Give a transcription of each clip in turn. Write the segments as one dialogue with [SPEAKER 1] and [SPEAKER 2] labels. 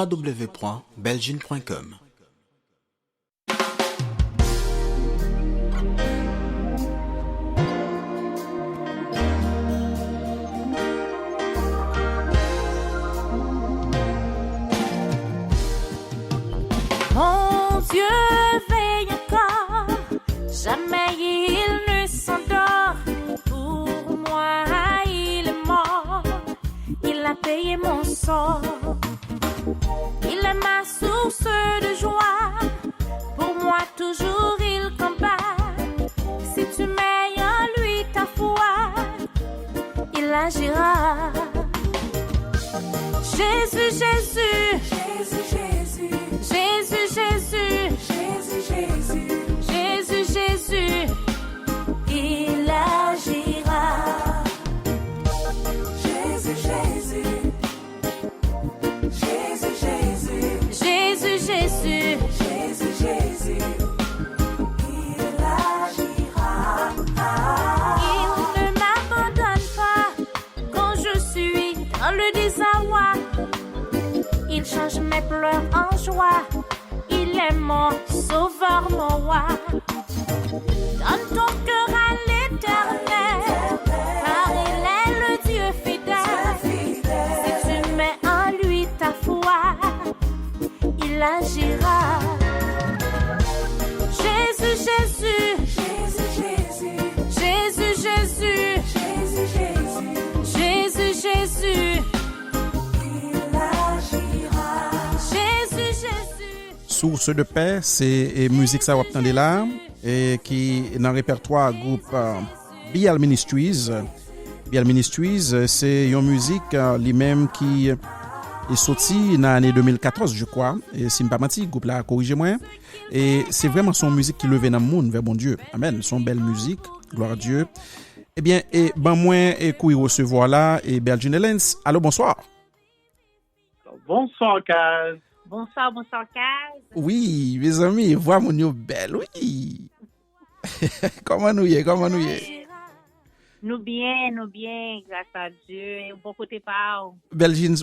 [SPEAKER 1] www.belgine.com.
[SPEAKER 2] Mon Dieu veille encore, jamais il ne s'endort. Pour moi, il est mort, il a payé mon sort. Il est ma source de joie, pour moi toujours il combat. Si tu mets en lui ta foi, il agira. Jésus, Jésus, Jésus, Jésus. Jésus, Jésus, Jésus, Jésus, Jésus, Jésus, il agira. Jésus, Jésus, Jésus, Jésus, Jésus, Jésus, Jésus, Jésus, il agira. Il ne m'abandonne pas quand je suis dans le désarroi. Il change mes pleurs en joie. Il est mon sauveur, mon roi. Donne ton cœur à l'Éternel, car il est le Dieu fidèle. Si tu mets en lui ta foi, il agira. Jésus, Jésus, Jésus, Jésus, Jésus, Jésus, Jésus, Jésus, Jésus, Jésus.
[SPEAKER 3] Source de paix, c'est musique ça entendez là et qui dans le répertoire groupe BL Ministries. BL Ministries, c'est une musique lui-même qui est sorti dans l'année 2014 je crois et si me pas menti groupe là corrigez-moi et c'est vraiment son musique qui levait dans le monde vers bon Dieu. Amen, son belle musique, gloire à Dieu. Eh bien et ben moi et courir recevoir là et Belgine Lens. Allô, bonsoir.
[SPEAKER 4] Bonsoir Kaz.
[SPEAKER 5] Bonsoir, bonsoir, Kaz.
[SPEAKER 3] Oui, mes amis, voix mon yo belle, oui. Comment nous y est?
[SPEAKER 5] Nous bien, grâce à Dieu. Et bon côté pas.
[SPEAKER 3] Belgine,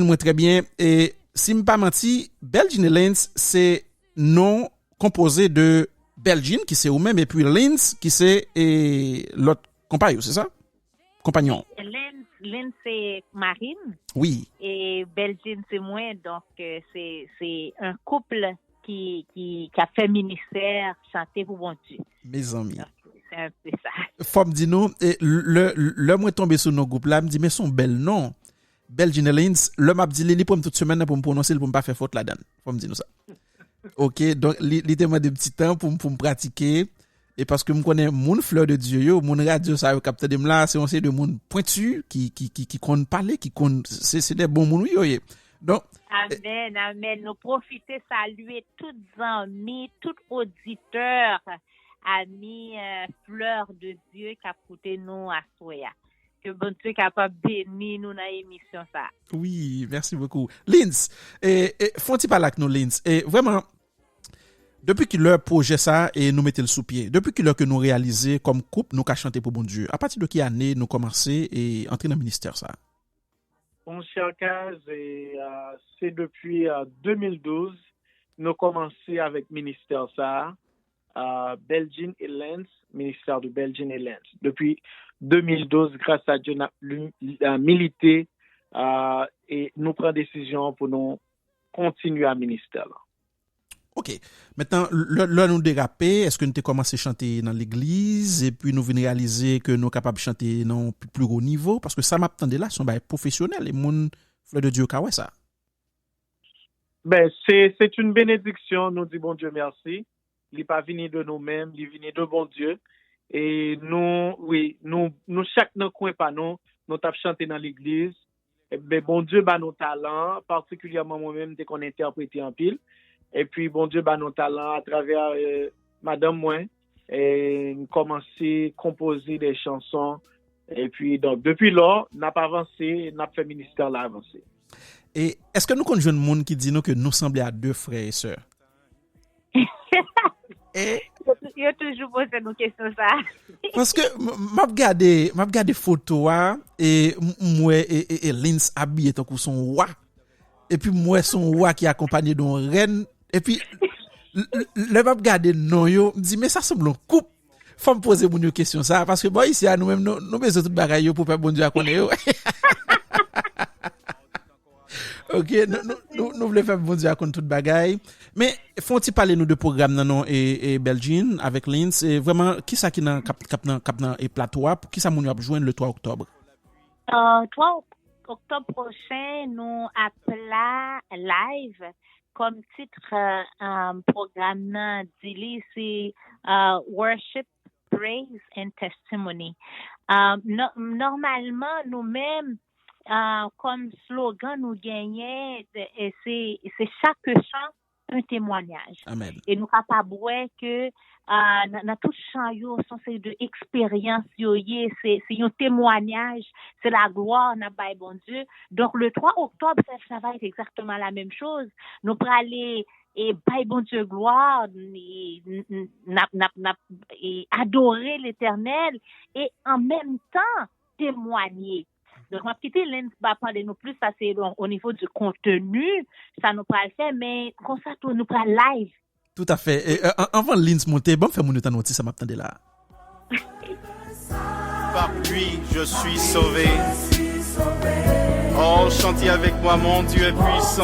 [SPEAKER 3] moi très bien. Et si me pas menti, Belgine Lens, c'est nom composé de Belgine, qui c'est ou-même, et puis Lens, qui c'est l'autre compagnon, c'est ça? Compagnon.
[SPEAKER 5] Lens, c'est Marine.
[SPEAKER 3] Oui.
[SPEAKER 5] Et Belgine, c'est moi. Donc, c'est un couple qui a fait ministère, chanter pour bon Dieu.
[SPEAKER 3] Mes amis.
[SPEAKER 5] Donc, c'est un peu ça.
[SPEAKER 3] Faut me dire nous, le moi tombé sur nos groupes là, me dit mais son bel nom. Belgine Lens, le m'a dit li pour toute semaine pour me prononcer pour me pas faire faute là-dedans. Faut me dire nous ça. OK, donc li demande des petits temps pour me pratiquer. Et parce que je connais mon fleur de Dieu, mon radio, ça a capté de là, c'est un de monde pointu qui compte parler, c'est des bons moun yo. Donc,
[SPEAKER 5] amen. Nous profiter, saluer tous amis, tous auditeurs, amis, fleurs de Dieu qui a écouté nous à Soya. Que bon Dieu capable bénir nous dans l'émission ça.
[SPEAKER 3] Oui, merci beaucoup. Lins, faut-il parler avec nous, Lins? Et vraiment, depuis que leur projet ça et nous mettons le sous-pied, depuis que nous réalisé comme couple, nous qu'a chanté pour bon Dieu, à partir de quelle année nous commencé et entrer dans le ministère ça?
[SPEAKER 4] Bon, cher Kaz, c'est depuis 2012, nous commencé avec ministère ça, Belgine et Lens, ministère de Belgine et Lens. Depuis 2012, grâce à Dieu, nous avons milité et nous prenons décision pour nous continuer à ministère là.
[SPEAKER 3] OK. Maintenant, là, nous déraper, est-ce que nous avons commencé à chanter dans l'église et puis nous venons réaliser que nous sommes capables de chanter dans plus haut niveau? Parce que ça m'attendait là, sont professionnels et mon fleur de Dieu, ouais, ça.
[SPEAKER 4] Ben, c'est une bénédiction, nous dit bon Dieu merci. Il n'est pas venu de nous-mêmes, il vient de bon Dieu. Et nous chaque dans coin pas nous t'avons chanté dans l'église. Et ben, bon Dieu, nos talents, particulièrement moi-même, dès qu'on interprétait en pile. Et puis, bon Dieu, nos talents à travers Madame Moi, et commencé à composer des chansons. Et puis, donc, depuis là, n'a pas avancé, n'a fait ministère là avancé.
[SPEAKER 3] Et est-ce que nous connaissons un monde qui dit nous que nous semblons à deux frères et sœurs?
[SPEAKER 5] Il y a toujours posé nos questions ça.
[SPEAKER 3] Parce que m'a regardé photo et moi et Lins habillé tant que son roi. et puis moi son roi qui accompagné d'une reine et puis le m'a regarder non yo me dit mais ça semble un couple faut me poser mon question ça parce que bon ici à nous même nous besoin tout bagaille yo pour faire bon Dieu à connaître yo. OK, nous voulons faire bon Dieu à connaître toute bagaille mais faut-il parler nous de programme non et Belgique avec Linz et vraiment qui ça qui dans cap et plateau pour qui ça moun a joindre le 3 octobre.
[SPEAKER 5] 3 octobre prochain, nous appelons live comme titre programme d'Ili, c'est Worship, Praise and Testimony. Normalement, nous-mêmes, comme slogan, nous gagnons, et c'est chaque chant un témoignage.
[SPEAKER 3] Amen.
[SPEAKER 5] Et nous capables que dans tout chant yo sont ces de expérience yo c'est un témoignage, c'est la gloire n'a pas bon Dieu. Donc le 3 octobre ça va être exactement la même chose. Nous pour aller et bail bon Dieu gloire et adorer l'Éternel et en même temps témoigner. Donc, on va quitter Lens, parler nous plus, ça c'est au niveau du contenu, ça nous va le faire, mais comme ça, tout nous va live.
[SPEAKER 3] Tout à fait. Et, avant Lens monter, bon, fait mon temps ça m'attendait là.
[SPEAKER 1] Par lui, je suis sauvé. Oh, chantez avec moi, mon Dieu est puissant.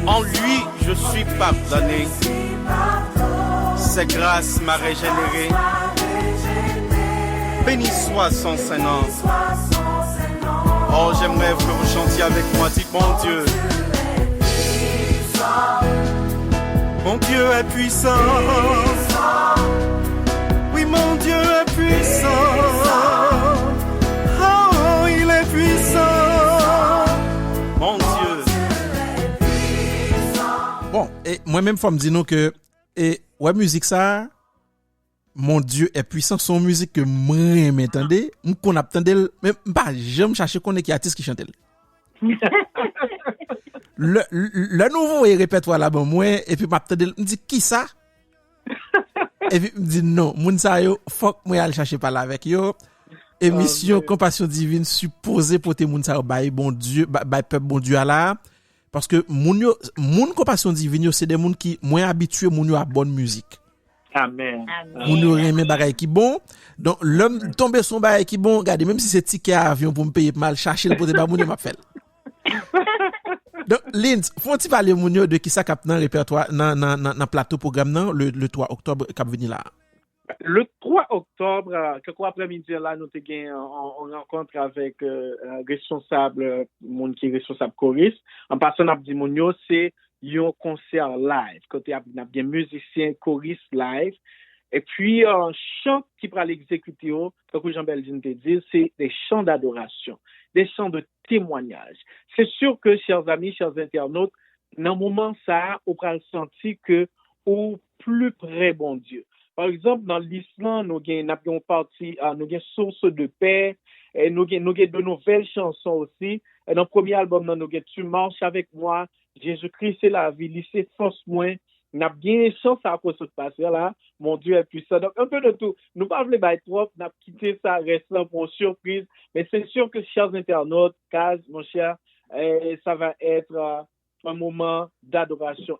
[SPEAKER 1] En lui, je suis pardonné. Sa grâce m'a régénéré. Béni soit son Saint-Nom. Oh, j'aimerais que vous chantiez avec moi, dites mon Dieu. Mon Dieu est puissant. Oui, mon Dieu est puissant. Oh, il est puissant. Mon Dieu.
[SPEAKER 3] Bon, et moi-même, faut me dire que, et, ouais, musique ça, mon Dieu est puissant, son musique que moi m'entendez, qu'on attendait même pas j'aime chercher qu'on est qui artiste qui chante. le nouveau répertoire là-bas moi et puis m'attendais me dit qui ça? Et puis me dit non, moun sa yo faut moi aller chercher par là avec yo. Émission Compassion divine supposé porter moun sa yo bail bon Dieu, bail peuple bon Dieu là parce que moun Compassion divine yo c'est des moun qui moins habitué moun yo à bonne musique.
[SPEAKER 4] Amen.
[SPEAKER 3] Moun yo remen bagay qui bon. Donc l'homme tomber son bagay qui bon, regardez même si c'est ticket à avion pour me payer mal chercher le pote ba moun yo m'a fait. Donc Linz, faut-il parler moun yo de qui ça cap dans répertoire dans plateau programme nan le 3 octobre cap venir là.
[SPEAKER 4] Le 3 octobre, quelques après-midi là, nous avons gagné une rencontre avec responsable, monde qui est responsable choriste. En passant, on a dit moun yo c'est un concert live, côté a bien musicien choriste live et puis un chant qui pour l'exécuter comme Jean Belgique te dit c'est des chants d'adoration, des chants de témoignage. C'est sûr que chers amis, chers internautes, dans le moment ça on peut sentir que au plus près bon Dieu. Par exemple dans l'Islande nous avons parti nous avons source de paix et nous avons de nouvelles chansons aussi. Et dans le premier album nous avons Tu marches avec moi. Jésus-Christ c'est la vie, c'est force moins. N'a bien chance à cause de ce passé là. Mon Dieu est puissant. Donc un peu de tout. Nous pas voulons bailler trop, n'a quitté ça restant pour surprise, mais c'est sûr que chers internautes, Kaz, mon cher, ça va être un moment d'adoration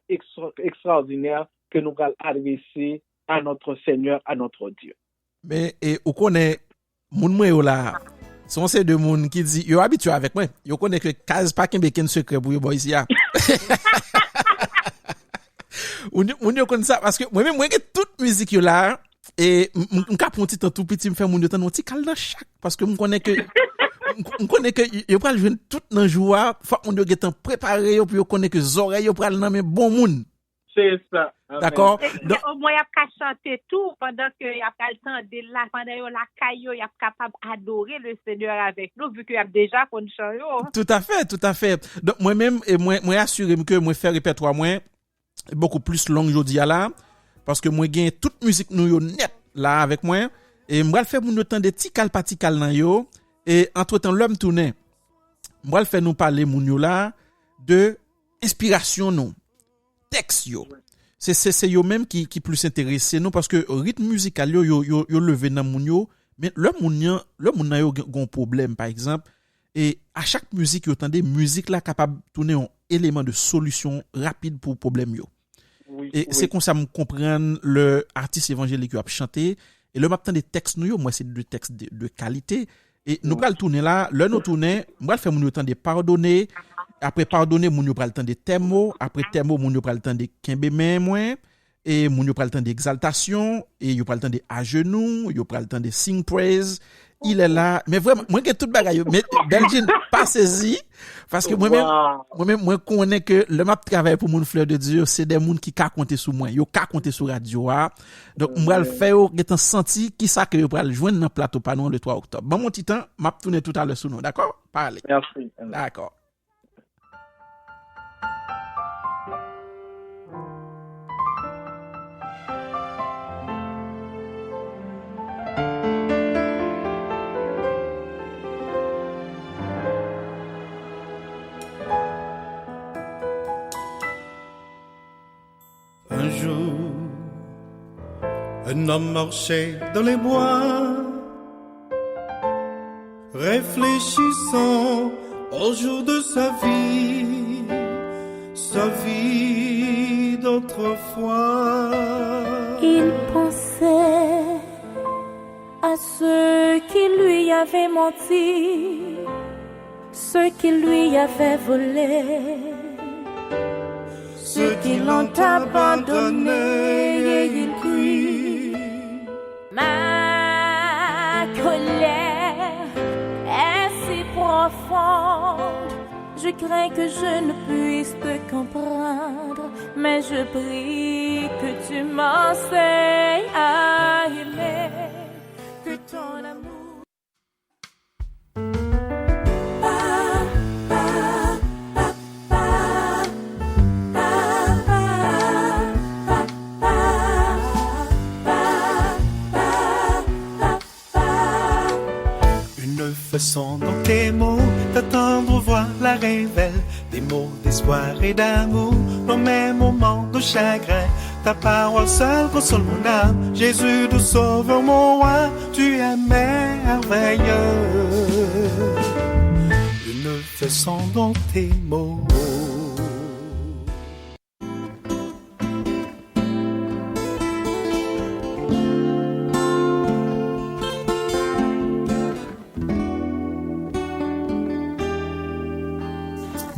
[SPEAKER 4] extraordinaire que nous allons adresser à notre Seigneur, à notre Dieu.
[SPEAKER 3] Mais et on connaît moun moi yo là. Son c'est de moun qui dit yo habitué avec moi. Yo connaît que Kaz pas qu'un beken secret pour yo boy ici. On yo connaît ça parce que moi-même moi que toute musique yo là et on cap un petit temps tout petit me faire moun yo temps un petit cal dans chaque parce que on connaît que yo pral joindre tout dans joie, faut on yo getan préparer yo pour yo connaît que oreilles yo pral nan men bon moun.
[SPEAKER 4] C'est ça.
[SPEAKER 3] D'accord.
[SPEAKER 5] Donc au moins y a qu'à chanter tout pendant que y a pas le temps de là pendant yo la caillou y a capable adorer le Seigneur avec nous vu que y a déjà qu'on chant yo.
[SPEAKER 3] Tout à fait. Donc moi-même et moi assurer que moi faire répertoire moi beaucoup plus long jodi là parce que moi gagne toute musique nous yo net là avec moi et moi le faire pour nous temps des petit cal nan yo et entre-temps l'homme tourner. Moi le faire nous parler moun yo là de inspiration nous. Texte yo. C'est yo même qui plus intéressé nous parce que rythme musical yo levé dans moun yo mais le moun yo gon problème par exemple et à chaque musique yo tendez musique là capable tourner un élément de solution rapide pour problème yo.
[SPEAKER 4] Oui,
[SPEAKER 3] Et c'est comme ça me comprendre le artiste évangélique qui a chanté et le m'attend des textes nous moi c'est des textes de qualité et nous pral tourner là, le nous tourner, moi faire mon yo temps de pardonner, après pardonner mon yo pral temps de termo, après termo mon yo pral temps de kembe main moins et mon yo pral temps d'exaltation et yo pral temps de à genoux, yo pral temps de sing praise. Il est là, mais vraiment, moi que toute bagaille, mais Belgique pas saisi parce que moi-même moi connais que le map travail pour mon fleur de Dieu, c'est des monde qui ka compter sur moi, yo ka compter sur radio a. Donc moi le faire étant senti qui ça que yo pral joindre dans plateau panon le 3 octobre. Bon mon petit temps, m'a tourner tout à l'heure sous nous, d'accord? Parlez.
[SPEAKER 4] Merci.
[SPEAKER 3] D'accord.
[SPEAKER 6] Un jour, un homme marchait dans les bois, réfléchissant au jour de sa vie d'autrefois.
[SPEAKER 2] Il pensait à ceux qui lui avaient menti, ceux qui lui avaient volé, ceux qui l'ont abandonné, et il crie. Ma colère est si profonde, je crains que je ne puisse te comprendre, mais je prie que tu m'enseignes à aimer, que ton amour.
[SPEAKER 6] Façon dans tes mots d'attendre voir la révèle des mots d'espoir et d'amour dans mes moments de chagrin. Ta parole seule console mon âme. Jésus de sauveur mon roi, tu es merveilleux. Une façon dans tes mots.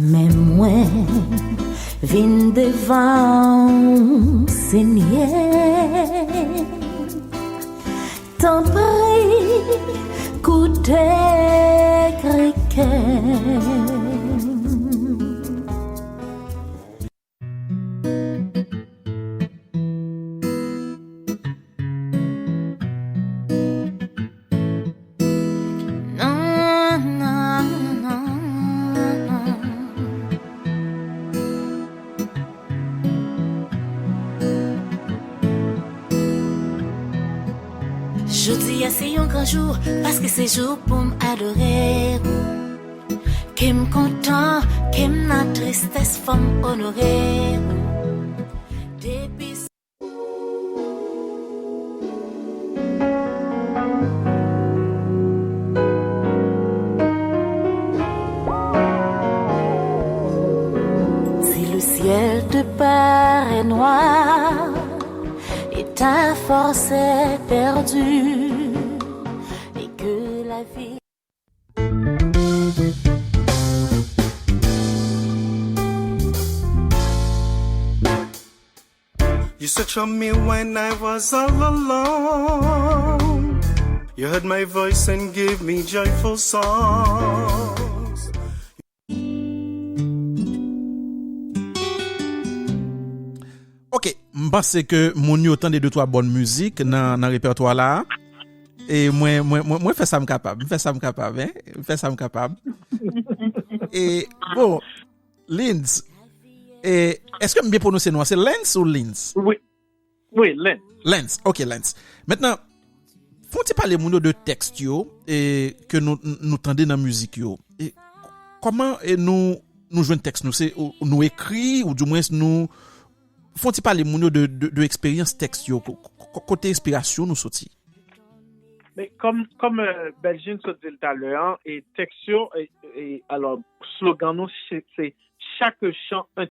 [SPEAKER 2] Mais moi, vin devant Seigneur, t'en prie, coûte chrétien.
[SPEAKER 7] C'est un grand jour parce que c'est jour pour m'adorer. Qu'aime content, qu'aime la tristesse, femme honorée. Si le ciel te paraît noir et ta force est perdue,
[SPEAKER 6] You searched for me when I was all alone. You heard my voice and gave me joyful songs.
[SPEAKER 3] Ok, m'pense que mon yo tande de trois bonnes musiques dans répertoire là. Et moi fais ça m'capable, Et bon, Linz, et est-ce que bien prononcer non, c'est Lens ou Linz?
[SPEAKER 4] Oui, Lens.
[SPEAKER 3] Lens, ok, Lens. Maintenant, faut-il parler moun de texte yo et que nous tendez dans musique yo? Et comment nous jouons texte nous c'est nous écrit ou du moins nous faut-il parler moun de expérience texte yo côté inspiration nous sorti?
[SPEAKER 4] Mais comme Belgique se dit tout à l'heure, et texture, et alors, slogan, nous, c'est chaque chant, un